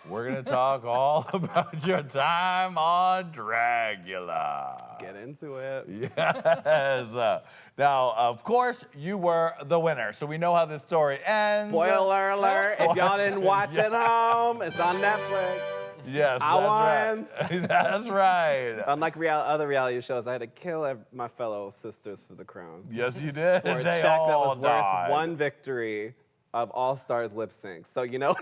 We're going to talk all about your time on Dragula. Get into it. Yes. Now, of course, you were the winner, so we know how this story ends. Spoiler alert, if y'all didn't watch it home, it's on Netflix. Yes, I that's right. That's right. Unlike other reality shows, I had to kill my fellow sisters for the crown. Yes, you did. For a They check that all was died. worth one victory of All Stars lip sync. So, you know.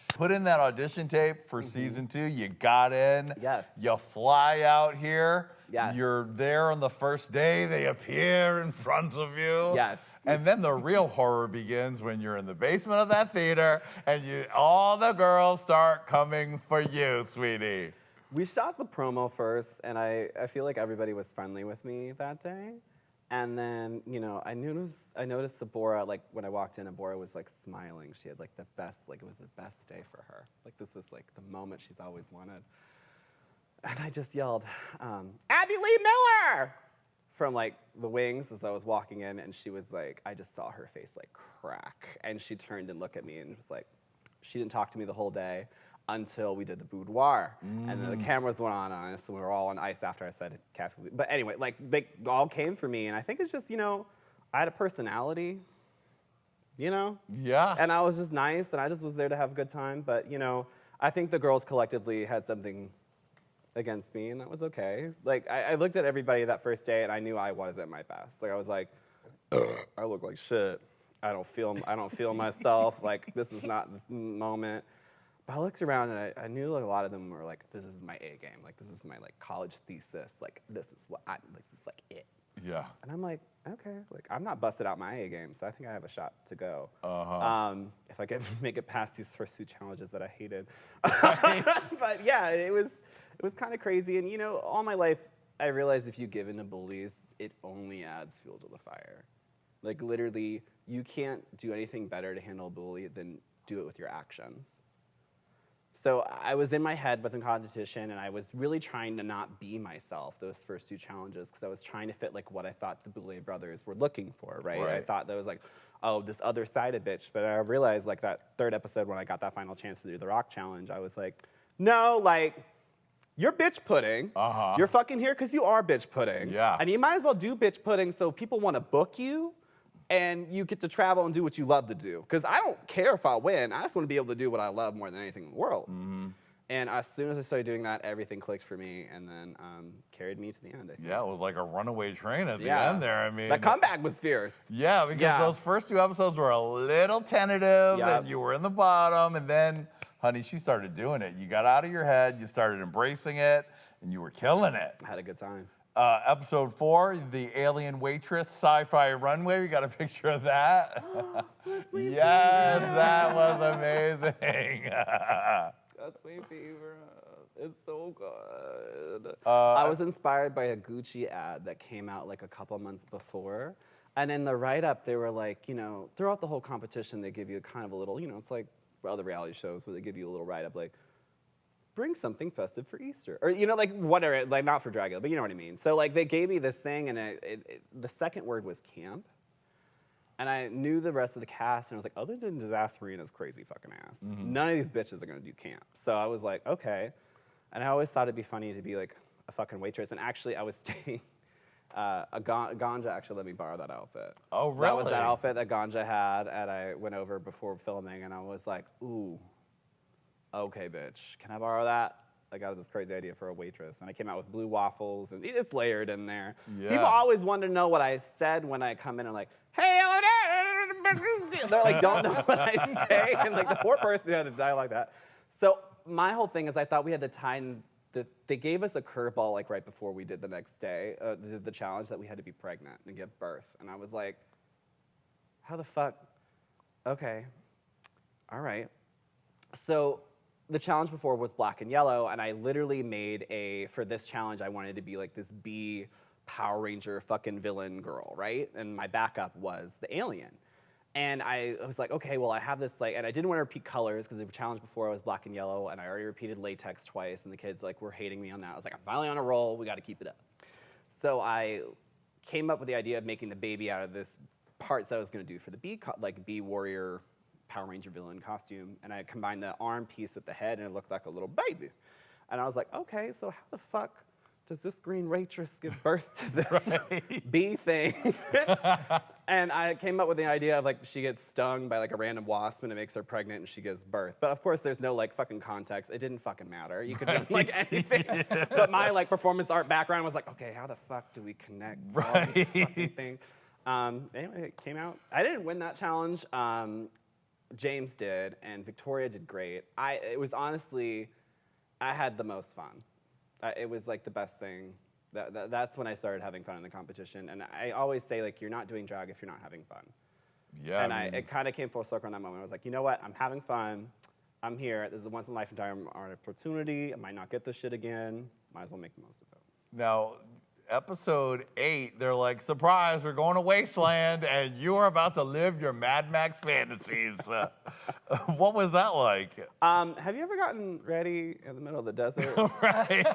Put in that audition tape for season 2. You got in. Yes. You fly out here. Yes. You're there on the first day. They appear in front of you. Yes. And then the real horror begins when you're in the basement of that theater and all the girls start coming for you, sweetie. We shot the promo first, and I feel like everybody was friendly with me that day. And then, you know, I noticed Deborah, like, when I walked in, Deborah was, like, smiling. She had, like, the best, like, it was the best day for her. Like, this was, like, the moment she's always wanted. And I just yelled, Abby Lee Miller! From, like, the wings as I was walking in, and she was, like, I just saw her face, like, crack. And she turned and looked at me and was like, she didn't talk to me the whole day until we did the boudoir. And then the cameras went on us, and we were all on ice after I said Kathy. But anyway, like, they all came for me, and I think it's just, you know, I had a personality, you know? Yeah. And I was just nice, and I just was there to have a good time. But, you know, I think the girls collectively had something against me, and that was okay. Like, I looked at everybody that first day, and I knew I wasn't at my best. Like, I was like, I look like shit. I don't feel myself. Like, this is not the moment. But I looked around, and I knew like a lot of them were like, this is my A game. Like, this is my like college thesis. Like, this is what this is like it. Yeah. And I'm like, okay, like I'm not busted out my A game, so I think I have a shot to go. If I can make it past these first 2 challenges that I hated. But yeah, it was kind of crazy. And you know, all my life, I realized if you give in to bullies, it only adds fuel to the fire. Like literally, you can't do anything better to handle a bully than do it with your actions. So I was in my head with the competition, and I was really trying to not be myself those first 2 challenges, because I was trying to fit like what I thought the Boulay brothers were looking for, right? I thought that was like, oh, this other side of bitch. But I realized like that 3rd episode when I got that final chance to do the rock challenge, I was like, no, like, you're bitch pudding. You're fucking here because you are bitch pudding. Yeah. And you might as well do bitch pudding so people want to book you, and you get to travel and do what you love to do. Because I don't care if I win. I just want to be able to do what I love more than anything in the world. And as soon as I started doing that, everything clicked for me, and then carried me to the end. I think. Yeah, it was like a runaway train at the end there. I mean, the comeback was fierce. Yeah, because those first 2 episodes were a little tentative, and you were in the bottom, and then, honey, she started doing it. You got out of your head, you started embracing it, and you were killing it. I had a good time. Episode 4, the alien waitress sci-fi runway. We got a picture of that. Yes, that was amazing. That's my favorite. It's so good. I was inspired by a Gucci ad that came out like a couple months before. And in the write-up, they were like, you know, throughout the whole competition, they give you kind of a little, you know, it's like other reality shows where they give you a little write-up like, bring something festive for Easter. Or, you know, like, whatever, like, not for Dragula, but you know what I mean. So, like, they gave me this thing, and the second word was camp. And I knew the rest of the cast, and I was like, other than Disastrena's crazy fucking ass, none of these bitches are gonna do camp. So I was like, okay. And I always thought it'd be funny to be, like, a fucking waitress. And actually, I was staying, Ganja actually let me borrow that outfit. Oh, really? That was that outfit that Ganja had, and I went over before filming, and I was like, ooh. Okay, bitch, can I borrow that? I got this crazy idea for a waitress, and I came out with blue waffles, and it's layered in there. Yeah. People always want to know what I said when I come in and like, hey, they're like, don't know what I say, and like the poor person who had to die like that. So my whole thing is I thought we had the time that they gave us a curveball like right before we did the next day, the challenge that we had to be pregnant and give birth, and I was like, how the fuck? Okay, all right. So the challenge before was black and yellow, and I literally made for this challenge, I wanted to be like this B Power Ranger fucking villain girl, right? And my backup was the alien. And I was like, okay, well, I have this, like, and I didn't want to repeat colors because the challenge before was black and yellow, and I already repeated latex twice, and the kids, like, were hating me on that. I was like, I'm finally on a roll, we got to keep it up. So I came up with the idea of making the baby out of this parts that I was going to do for the bee warrior Power Ranger villain costume, and I combined the arm piece with the head, and it looked like a little baby. And I was like, okay, so how the fuck does this green waitress give birth to this bee thing? And I came up with the idea of like she gets stung by like a random wasp and it makes her pregnant and she gives birth. But of course there's no like fucking context. It didn't fucking matter. You could do like anything. But my like performance art background was like, okay, how the fuck do we connect all these fucking things? Anyway, it came out. I didn't win that challenge. James did and Victoria did great. It was honestly, I had the most fun. It was like the best thing. That's when I started having fun in the competition. And I always say, like, you're not doing drag if you're not having fun. Yeah. And it kind of came full circle in that moment. I was like, you know what? I'm having fun. I'm here. This is a once in a lifetime opportunity. I might not get this shit again. Might as well make the most of it. Now, episode 8, they're like, surprise, we're going to Wasteland, and you are about to live your Mad Max fantasies. What was that like? Have you ever gotten ready in the middle of the desert? Right.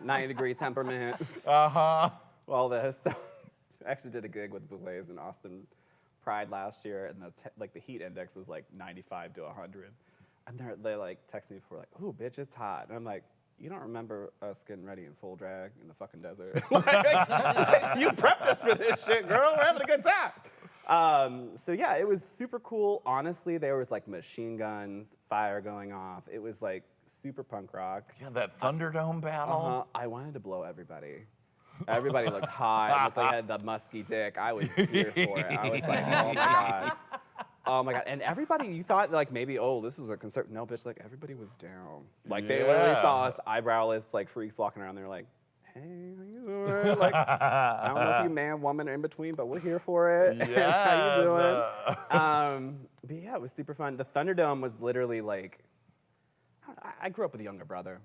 90-degree temperament. Uh-huh. All this. I actually did a gig with Blaze in Austin Pride last year, and the heat index was like 95 to 100. And they like text me before, like, ooh, bitch, it's hot. And I'm like, you don't remember us getting ready in full drag in the fucking desert? Like, you prepped us for this shit, girl. We're having a good time. So yeah, it was super cool. Honestly, there was like machine guns, fire going off. It was like super punk rock. Yeah, that Thunderdome battle. I wanted to blow everybody. Everybody looked hot. It looked like they had the musky dick. I was here for it. I was like, oh my God. Oh my God. And everybody, you thought like maybe, oh, this is a concert. No, bitch, like everybody was down. Like they literally saw us eyebrowless like freaks walking around. They were like, hey, how you doing? Like, I don't know if you man, woman, or in between, but we're here for it. Yeah. How you doing? But yeah, it was super fun. The Thunderdome was literally like, I grew up with a younger brother.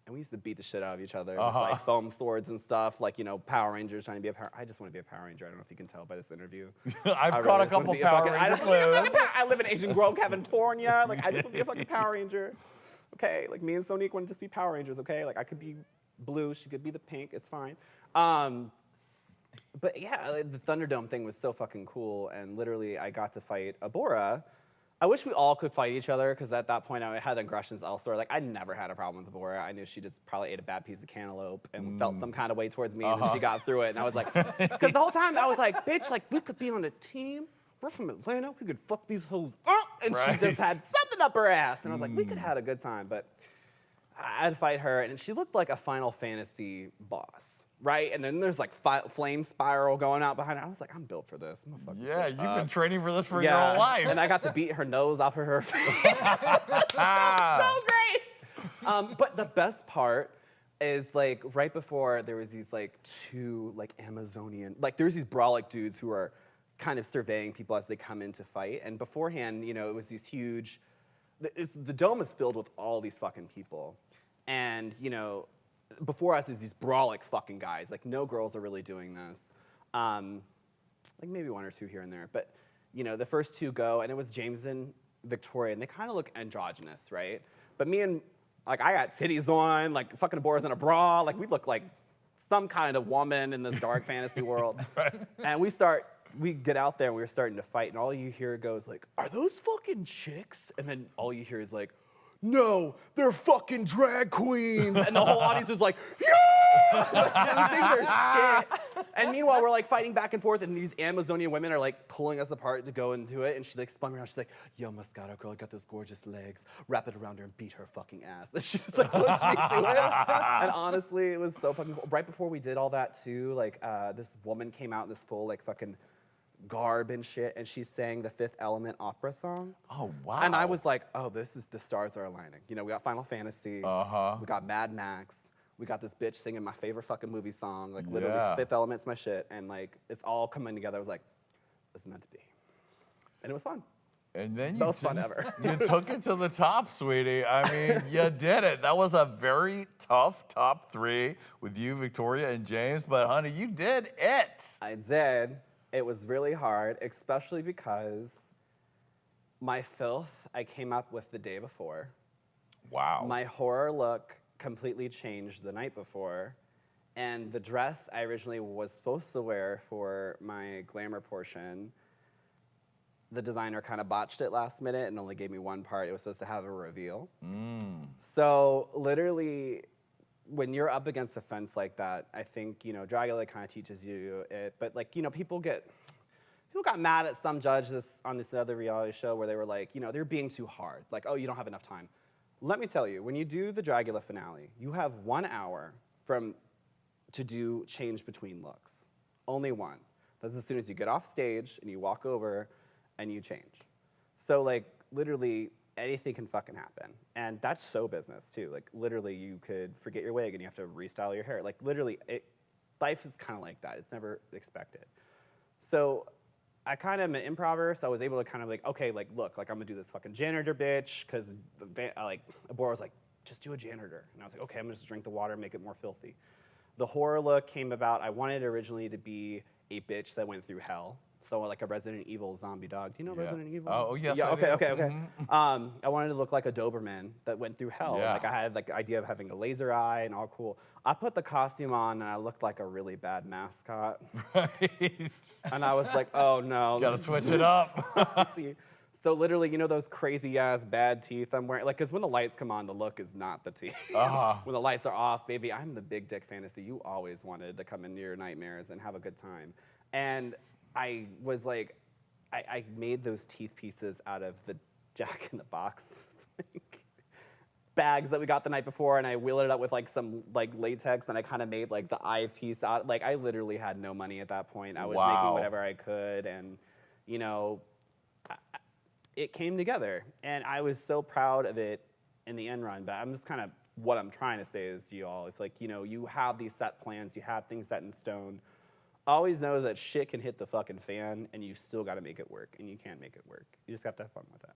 And we used to beat the shit out of each other with like foam swords and stuff, like, you know, Power Rangers trying to be a Power I just want to be a Power Ranger. I don't know if you can tell by this interview. I've caught a couple Power Ranger clips. I live in Asian Grove, California. Like, I just want to be a fucking Power Ranger. Okay, like me and Sonique want to just be Power Rangers, okay? Like, I could be blue, she could be the pink, it's fine. But yeah, the Thunderdome thing was so fucking cool, and literally I got to fight Abora. I wish we all could fight each other, because at that point I had aggressions elsewhere. Like, I never had a problem with Abora. I knew she just probably ate a bad piece of cantaloupe and felt some kind of way towards me, and then she got through it, and I was like, because the whole time I was like, bitch, like, we could be on a team. We're from Atlanta. We could fuck these hoes up. And she just had something up her ass. And I was like, we could have had a good time. But I had to fight her, and she looked like a Final Fantasy boss. Right? And then there's like flame spiral going out behind her. I was like, I'm built for this. I'm gonna fuck this You've been training for this for yeah. your whole life. And I got to beat her nose off of her face. So great. But the best part is like right before there was these like two like Amazonian, like there's these brolic dudes who are kind of surveying people as they come in to fight. And beforehand, you know, it was these huge, the dome is filled with all these fucking people. And, you know, before us is these brolic fucking guys. Like, no girls are really doing this. Like, maybe one or two here and there. But, you know, the first two go, and it was James and Victoria, and they kind of look androgynous, right? But me and, like, I got titties on, like, fucking Bora's in a bra. Like, we look like some kind of woman in this dark fantasy world. Right. And we get out there, and we're starting to fight, and all you hear goes, like, are those fucking chicks? And then all you hear is, like, no, they're fucking drag queens. And the whole audience is like, yeah! Like, these are shit. And meanwhile, we're like fighting back and forth, and these Amazonian women are like pulling us apart to go into it. And she like spun around, she's like, yo, Moscato girl, I got those gorgeous legs. Wrap it around her and beat her fucking ass. And she just like pushed me to it. And honestly, it was so fucking cool. Right before we did all that too, like this woman came out in this full like fucking garb and shit, and she sang the Fifth Element opera song. Oh, wow. And I was like, oh, this is, the stars are aligning. You know, we got Final Fantasy, we got Mad Max, we got this bitch singing my favorite fucking movie song, like literally Fifth Element's my shit, and like, it's all coming together. I was like, it's meant to be. And it was fun. And then most fun ever. You took it to the top, sweetie. I mean, you did it. That was a very tough top 3 with you, Victoria, and James, but honey, you did it. I did. It was really hard, especially because my filth I came up with the day before. Wow. My horror look completely changed the night before. And the dress I originally was supposed to wear for my glamour portion the designer kind of botched it last minute and only gave me one part. It was supposed to have a reveal. So literally, when you're up against a fence like that, I think, you know, Dragula kind of teaches you it. But like, you know, people got mad at some judge on this other reality show where they were like, you know, they're being too hard. Like, oh, you don't have enough time. Let me tell you, when you do the Dragula finale, you have 1 hour to do change between looks. Only one. That's as soon as you get off stage and you walk over and you change. So like literally anything can fucking happen. And that's show business too. Like literally you could forget your wig and you have to restyle your hair. Like literally life is kind of like that. It's never expected. So I kind of am an improver, so I was able to kind of like, okay, like look, like I'm gonna do this fucking janitor bitch, because like Abora was like, just do a janitor. And I was like, okay, I'm gonna just drink the water and make it more filthy. The horror look came about, I wanted it originally to be a bitch that went through hell. So like a Resident Evil zombie dog. Do you know Resident Evil? Oh, yes, yeah, I okay, do. okay, okay. I wanted to look like a Doberman that went through hell. Yeah. Like I had like the idea of having a laser eye and all cool. I put the costume on and I looked like a really bad mascot. Right. And I was like, oh no. Gotta switch it up. So literally, you know those crazy ass bad teeth I'm wearing? Like, cause when the lights come on, the look is not the teeth. When the lights are off, baby, I'm the big dick fantasy you always wanted to come into your nightmares and have a good time. And I was like, I made those teeth pieces out of the Jack in the Box bags that we got the night before, and I wheeled it up with like some like latex, and I kind of made like the eye piece out. Like I literally had no money at that point. I was making whatever I could, and you know, it came together, and I was so proud of it in the end run. But I'm just kind of what I'm trying to say is to you all, it's like, you know, you have these set plans, you have things set in stone. Always know that shit can hit the fucking fan, and you still got to make it work, and you can make it work. You just have to have fun with it.